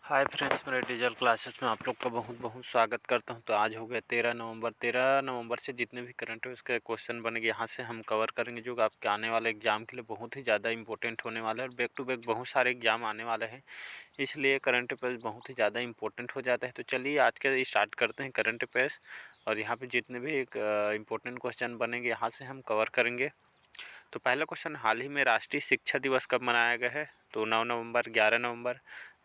Hi friends, मेरे digital classes में आप लोग का बहुत बहुत स्वागत करता हूं। तो आज हो गया 13 नवंबर से जितने भी करंट अफेयर्स के क्वेश्चन बनेंगे यहाँ से हम कवर करेंगे, जो आपके आने वाले एग्जाम के लिए बहुत ही ज़्यादा इंपॉर्टेंट होने वाला है। और बैक टू बैक बहुत सारे एग्जाम आने वाले हैं, इसलिए करंट अफेयर्स बहुत ही ज़्यादा इंपॉर्टेंट हो जाता है। तो चलिए आज के स्टार्ट करते हैं करंट अफेयर्स, और यहाँ पर जितने भी एक इम्पोर्टेंट क्वेश्चन बनेंगे यहाँ से हम कवर करेंगे। तो पहला क्वेश्चन, हाल ही में राष्ट्रीय शिक्षा दिवस कब मनाया गया है? तो 9 नवंबर, 11 नवंबर,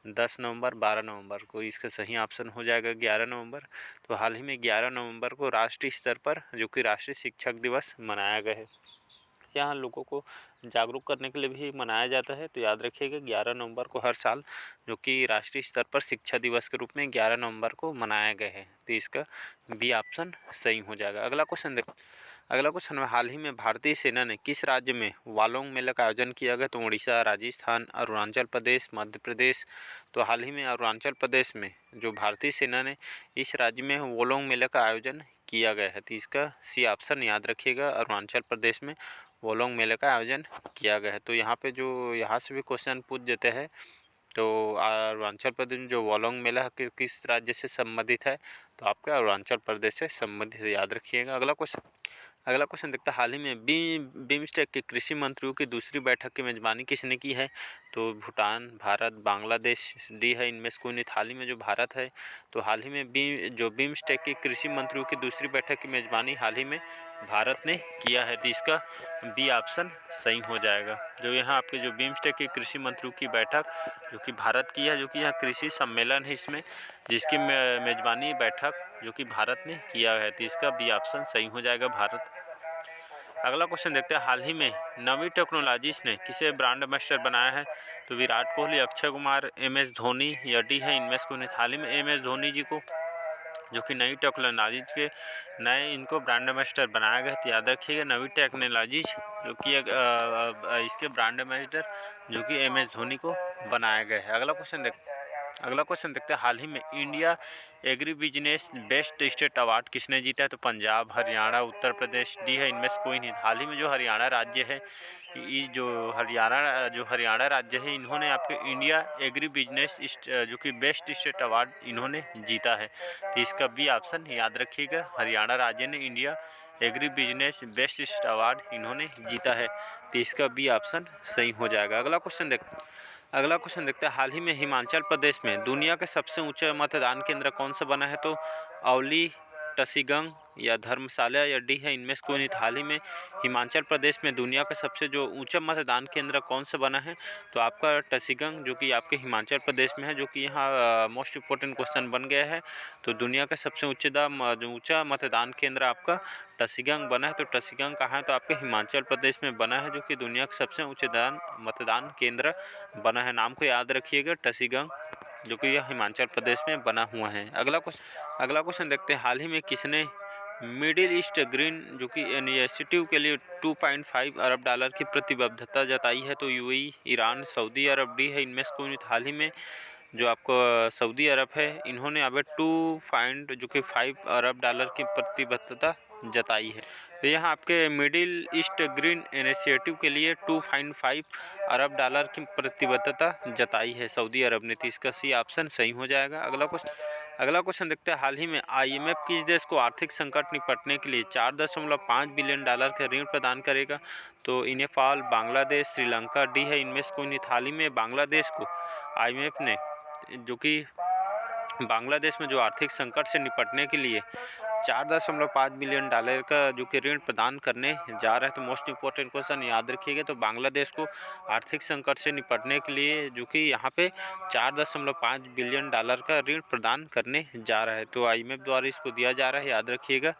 10 नवंबर, 12 नवंबर को इसका सही ऑप्शन हो जाएगा 11 नवंबर। तो हाल ही में 11 नवंबर को राष्ट्रीय स्तर पर जो कि राष्ट्रीय शिक्षक दिवस मनाया गया है। यहाँ लोगों को जागरूक करने के लिए भी मनाया जाता है। तो याद रखिएगा 11 नवंबर को हर साल जो कि राष्ट्रीय स्तर पर शिक्षा दिवस के रूप में 11 नवंबर को मनाया गया है। तो इसका बी ऑप्शन सही हो जाएगा। अगला क्वेश्चन में, हाल ही में भारतीय सेना ने किस राज्य में वालोंग मेला का आयोजन किया गया? तो उड़ीसा, राजस्थान, अरुणाचल प्रदेश, मध्य प्रदेश। तो हाल ही में अरुणाचल प्रदेश में जो भारतीय सेना ने इस राज्य में वोलोंग मेला का आयोजन किया गया है। तो इसका सी ऑप्शन याद रखिएगा, अरुणाचल प्रदेश में वोलोंग मेले का आयोजन किया गया है। तो यहाँ पे जो यहाँ से भी क्वेश्चन पूछ देते हैं, तो अरुणाचल प्रदेश में जो वोलोंग मेला किस राज्य से संबंधित है? तो आपका अरुणाचल प्रदेश से संबंधित, याद रखिएगा। अगला क्वेश्चन देखते हैं, हाल ही में बिम्स्टेक के कृषि मंत्रियों की दूसरी बैठक की मेजबानी किसने की है? तो भूटान, भारत, बांग्लादेश डी है इनमें से कोई नहीं। हाल ही में जो भारत है, तो हाल ही में जो बिम्स्टेक के कृषि मंत्रियों की दूसरी बैठक की मेजबानी हाल ही में भारत ने किया है। तो इसका बी ऑप्शन सही हो जाएगा। जो यहाँ आपके जो बिम्स्टेक के कृषि मंत्रियों की बैठक जो कि भारत की है, जो कि यहाँ कृषि सम्मेलन है इसमें, जिसकी मेजबानी बैठक जो कि भारत ने किया है। तो इसका बी ऑप्शन सही हो जाएगा, भारत। अगला क्वेश्चन देखते हैं, हाल ही में नवी टेक्नोलॉजीज ने किसे ब्रांड एम्बेसडर बनाया है? तो विराट कोहली, अक्षय कुमार, MS धोनी या डी है इनमें से कोई नहीं। हाल ही में MS धोनी जी को जो कि नई टेक्नोलॉजीज के नए इनको ब्रांड एम्बेसडर बनाया गया। तो याद रखिएगा नवी टेक्नोलॉजीज जो कि इसके ब्रांड एम्बेसडर जो कि MS धोनी को बनाया गया है। अगला क्वेश्चन देखते हैं, हाल ही में India agri business best state award किसने जीता है? तो पंजाब, हरियाणा, उत्तर प्रदेश डी है इनमें से कोई नहीं। हाल ही में जो हरियाणा राज्य है, ये जो हरियाणा राज्य है, इन्होंने आपके इंडिया एग्री बिजनेस जो कि बेस्ट स्टेट अवार्ड इन्होंने जीता है। तो इसका बी ऑप्शन याद रखिएगा, हरियाणा राज्य ने India agri business best state award इन्होंने जीता है। तो इसका बी ऑप्शन सही हो जाएगा। अगला क्वेश्चन देखते हैं, हाल ही में हिमाचल प्रदेश में दुनिया के सबसे ऊंचा मतदान केंद्र कौन सा बना है? तो औली, टसीगंग या धर्मशाला या डी है इनमें से कोई नहीं। हाल ही में हिमाचल प्रदेश में दुनिया का सबसे जो ऊंचा मतदान केंद्र कौन सा बना है? तो आपका टसीगंग जो कि आपके हिमाचल प्रदेश में है, जो कि यहाँ मोस्ट इम्पोर्टेंट क्वेश्चन बन गया है। तो दुनिया का सबसे ऊंचा मतदान केंद्र आपका टसीगंग बना है। तो टसीगंग कहाँ है? तो आपके हिमाचल प्रदेश में बना है, जो कि दुनिया का सबसे ऊंचा मतदान केंद्र बना है। नाम को याद रखिएगा, टसीगंग, जो कि यह हिमाचल प्रदेश में बना हुआ है। अगला क्वेश्चन देखते हैं, हाल ही में किसने मिडिल ईस्ट ग्रीन जो कि इनिशिएटिव के लिए 2.5 अरब डॉलर की प्रतिबद्धता जताई है? तो UAE, ईरान, सऊदी अरब डी है इनमें से कोई नहीं। हाल ही में जो आपको सऊदी अरब है, इन्होंने अब 2.5 अरब डॉलर की प्रतिबद्धता जताई है। तो यहाँ आपके मिडिल ईस्ट ग्रीन इनिशिएटिव के लिए 2.5 अरब डॉलर की प्रतिबद्धता जताई है सऊदी अरब ने। तो इसका सी ऑप्शन सही हो जाएगा। अगला क्वेश्चन देखते हैं, हाल ही में IMF किस देश को आर्थिक संकट निपटने के लिए 4.5 बिलियन डॉलर का ऋण प्रदान करेगा? तो नेपाल, बांग्लादेश, श्रीलंका डी है इनमें से कोई नहीं। हाल ही में बांग्लादेश को IMF ने जो कि बांग्लादेश में जो आर्थिक संकट से निपटने के लिए 4.5 बिलियन डॉलर का जो कि ऋण प्रदान करने जा रहा है। तो मोस्ट इम्पोर्टेंट क्वेश्चन याद रखिएगा, तो बांग्लादेश को आर्थिक संकट से निपटने के लिए जो कि यहाँ पे 4.5 बिलियन डॉलर का ऋण प्रदान करने जा रहा है। तो IMF द्वारा इसको दिया जा रहा है, याद रखिएगा।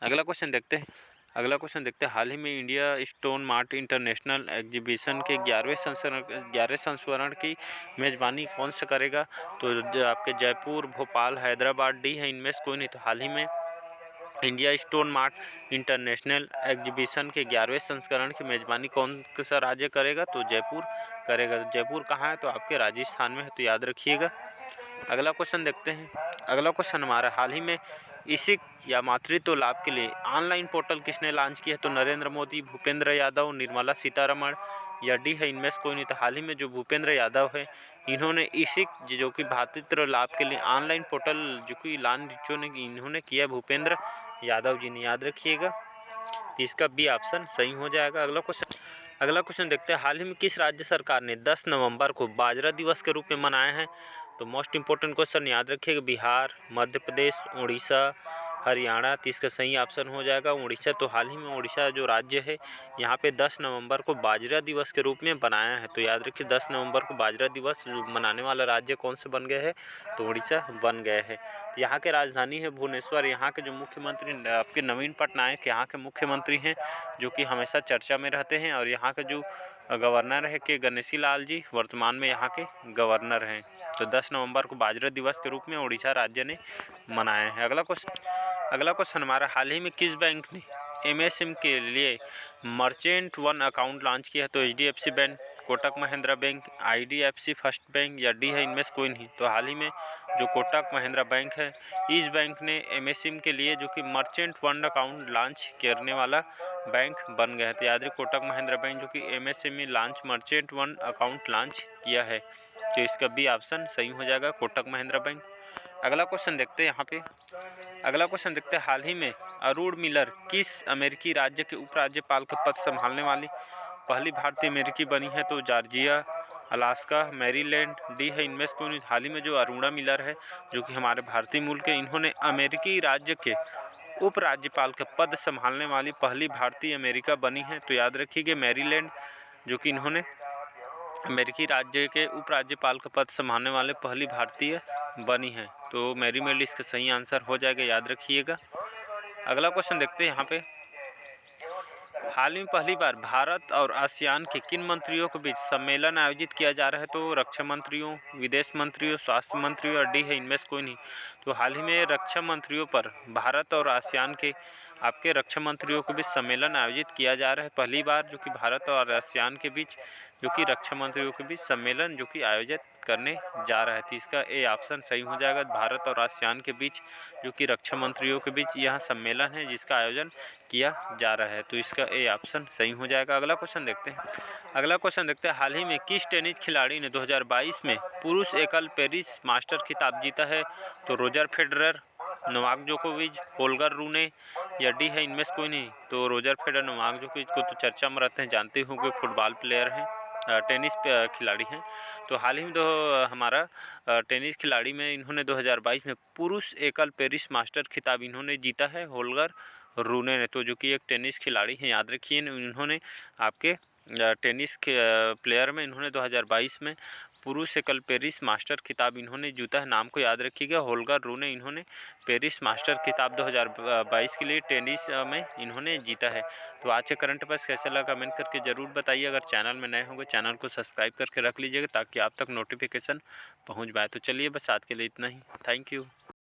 अगला क्वेश्चन देखते हैं, हाल ही में India stone mart international exhibition के 11वें संस्करण की मेज़बानी कौन सा करेगा? तो आपके जयपुर, भोपाल, हैदराबाद डी है इनमें से कोई नहीं। तो हाल ही में India stone mart international exhibition के 11वें संस्करण की मेज़बानी कौन सा राज्य करेगा? तो जयपुर करेगा। जयपुर कहाँ है? तो आपके राजस्थान में है, तो याद रखिएगा। अगला क्वेश्चन देखते हैं। अगला क्वेश्चन हमारा, हाल ही में इसिक या मातृत्व लाभ के लिए ऑनलाइन पोर्टल किसने लॉन्च किया? तो नरेंद्र मोदी, भूपेंद्र यादव, निर्मला सीतारमण या डी है इनमें से कोई नहीं। तो हाल ही में जो भूपेंद्र यादव है, इन्होंने इसी जो कि भातृत्व लाभ के लिए ऑनलाइन पोर्टल जो कि लॉन्च इन्होंने किया, भूपेंद्र यादव जी ने, याद रखिएगा। तो इसका बी ऑप्शन सही हो जाएगा। अगला क्वेश्चन देखते हैं, हाल ही में किस राज्य सरकार ने 10 नवंबर को बाजरा दिवस के रूप में मनाया है? तो मोस्ट इंपॉर्टेंट क्वेश्चन, याद रखिएगा, बिहार, मध्य प्रदेश, उड़ीसा, हरियाणा। तो इसका सही ऑप्शन हो जाएगा उड़ीसा। तो हाल ही में उड़ीसा जो राज्य है, यहाँ पे 10 नवंबर को बाजरा दिवस के रूप में बनाया है। तो याद रखिए 10 नवंबर को बाजरा दिवस मनाने वाला राज्य कौन से बन गए हैं? तो उड़ीसा बन गए हैं। तो यहाँ के राजधानी है भुवनेश्वर। यहाँ के जो मुख्यमंत्री आपके नवीन पटनायक यहाँ के मुख्यमंत्री हैं, जो कि हमेशा चर्चा में रहते हैं। और यहाँ के जो गवर्नर है के गणेशी लाल जी, वर्तमान में यहाँ के गवर्नर हैं। तो 10 नवंबर को बाजरा दिवस के रूप में उड़ीसा राज्य ने मनाया है। अगला क्वेश्चन हमारा, हाल ही में किस बैंक ने एमएसएम के लिए मर्चेंट वन अकाउंट लॉन्च किया है? तो HDFC bank, Kotak Mahindra bank, IDFC first bank, या डी है इनमें से कोई नहीं। तो हाल ही में जो कोटक महिंद्रा बैंक है, इस बैंक ने एमएसएम के लिए जो कि मर्चेंट वन अकाउंट लॉन्च करने वाला बैंक बन गया है। तो याद रखिए कोटक महिंद्रा बैंक जो कि एमएसएम में launch merchant one account launch किया है। तो इसका बी ऑप्शन सही हो जाएगा, कोटक महिंद्रा बैंक। अगला क्वेश्चन देखते हैं यहाँ पे, अगला क्वेश्चन देखते हैं, हाल ही में अरुण मिलर किस अमेरिकी राज्य के उपराज्यपाल का पद संभालने वाली पहली भारतीय अमेरिकी बनी है? तो जॉर्जिया, अलास्का, मैरीलैंड, डी है इनमें से कोई। हाल ही में जो अरुणा मिलर है, जो कि हमारे भारतीय मूल के, इन्होंने अमेरिकी राज्य के उपराज्यपाल का पद संभालने वाली पहली भारतीय अमेरिका बनी है। तो याद रखिएगा मैरीलैंड, जो कि इन्होंने अमेरिकी राज्य के उपराज्यपाल का पद संभालने वाले पहली भारतीय बनी है। तो मैरीलैंड इसका सही आंसर हो जाएगा, याद रखिएगा। अगला क्वेश्चन देखते हैं यहाँ पे, हाल में पहली बार भारत और आसियान के किन मंत्रियों के बीच सम्मेलन आयोजित किया जा रहा है? तो रक्षा मंत्रियों, विदेश मंत्रियों, स्वास्थ्य मंत्रियों, और डी है इनमें से कोई नहीं। तो हाल ही में रक्षा मंत्रियों पर भारत और आसियान के आपके रक्षा मंत्रियों के बीच सम्मेलन आयोजित किया जा रहा है, पहली बार जो कि भारत और आसियान के बीच जो कि रक्षा मंत्रियों के बीच सम्मेलन जो कि आयोजित करने जा रहा है। तो इसका ए ऑप्शन सही हो जाएगा, भारत और आसियान के बीच जो कि रक्षा मंत्रियों के बीच यह सम्मेलन है जिसका आयोजन किया जा रहा है। तो इसका ए ऑप्शन सही हो जाएगा। अगला क्वेश्चन देखते हैं, हाल ही में किस टेनिस खिलाड़ी ने 2022 में पुरुष एकल पेरिस मास्टर खिताब जीता है? तो रोजर फेडरर, नोवाक जोकोविच, होल्गर रूने, या डी है इनमें से कोई नहीं। तो रोजर फेडरर, नोवाक जोकोविच को तो चर्चा में रहते हैं, जानते होंगे, फुटबॉल प्लेयर हैं, टेनिस खिलाड़ी हैं। तो हाल ही में हमारा टेनिस खिलाड़ी में इन्होंने 2022 में पुरुष एकल पेरिस मास्टर खिताब इन्होंने जीता है, होल्गर रूने ने। तो जो कि एक टेनिस खिलाड़ी हैं, याद रखिए, इन्होंने आपके टेनिस के प्लेयर में इन्होंने 2022 में पुरुष एकल पेरिस मास्टर खिताब इन्होंने जीता है। नाम को याद रखिएगा, होल्गर रूने इन्होंने पेरिस मास्टर खिताब 2022 के लिए टेनिस में इन्होंने जीता है। तो आज के करंट अफेयर्स कैसा लगा कमेंट करके ज़रूर बताइए। अगर चैनल में नए होंगे चैनल को सब्सक्राइब करके रख लीजिएगा ताकि आप तक नोटिफिकेशन पहुंच पाए। तो चलिए बस आज के लिए इतना ही। Thank you.